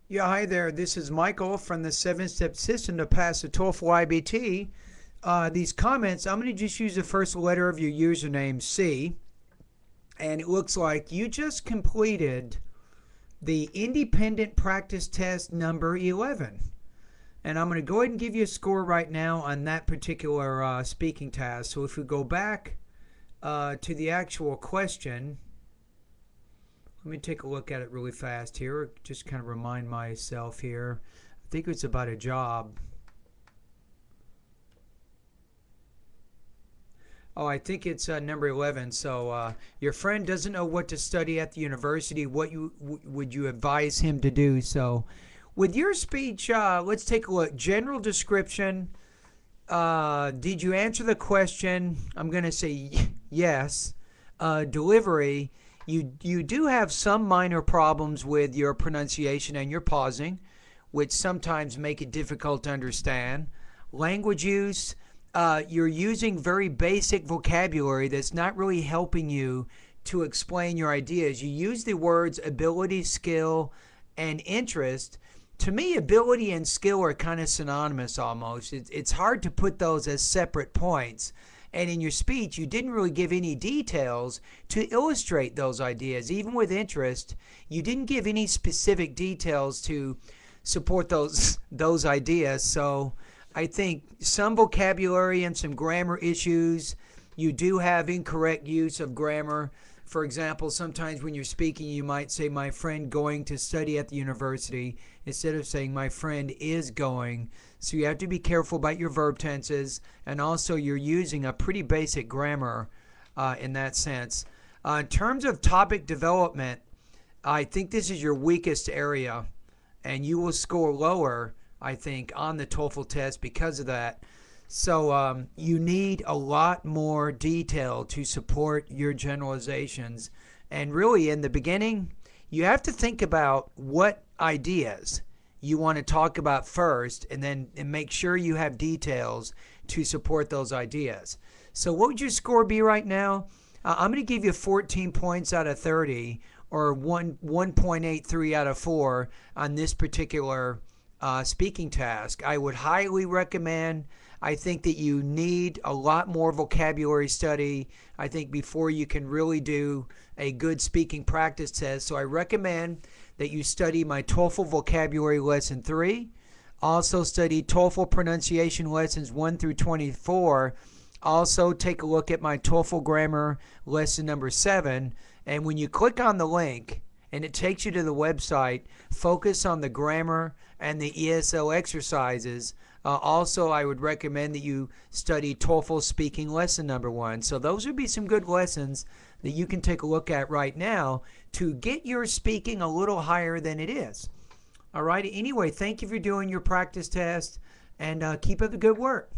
Yeah, hi there. This is Michael from the 7-Step System to pass the TOEFL IBT. These comments, I'm going to just use the first letter of your username, C. And it looks like you just completed the independent practice test number 11. And I'm going to go ahead and give you a score right now on that particular speaking task. So if we go back to the actual question, let me take a look at it really fast here. Just kind of remind myself here. I think it's about a job. Oh, I think it's number 11. So your friend doesn't know what to study at the university. What would you advise him to do? So with your speech, let's take a look. General description. Did you answer the question? I'm going to say yes. Delivery. You do have some minor problems with your pronunciation and your pausing, which sometimes make it difficult to understand. Language use, you're using very basic vocabulary that's not really helping you to explain your ideas. You use the words ability, skill, and interest. To me, ability and skill are kind of synonymous almost. It's hard to put those as separate points. And in your speech, you didn't really give any details to illustrate those ideas. Even with interest, you didn't give any specific details to support those ideas. So I think some vocabulary and some grammar issues. You do have incorrect use of grammar. For example, sometimes when you're speaking, you might say, my friend going to study at the university, instead of saying, my friend is going. So you have to be careful about your verb tenses, and also you're using a pretty basic grammar in that sense. In terms of topic development, I think this is your weakest area, and you will score lower, I think, on the TOEFL test because of that. So you need a lot more detail to support your generalizations. And really, in the beginning, you have to think about what ideas you want to talk about first, and then make sure you have details to support those ideas. So what would your score be right now? I'm going to give you 14 points out of 30, or 1.83 out of 4 on this particular speaking task. I would highly recommend. I think that you need a lot more vocabulary study, I think, before you can really do a good speaking practice test. So I recommend that you study my TOEFL vocabulary lesson 3. Also study TOEFL pronunciation lessons 1 through 24. Also take a look at my TOEFL grammar lesson number 7. And when you click on the link and it takes you to the website, focus on the grammar and the ESL exercises. Also, I would recommend that you study TOEFL speaking lesson number 1. So those would be some good lessons that you can take a look at right now to get your speaking a little higher than it is. All right. Anyway, thank you for doing your practice test, and keep up the good work.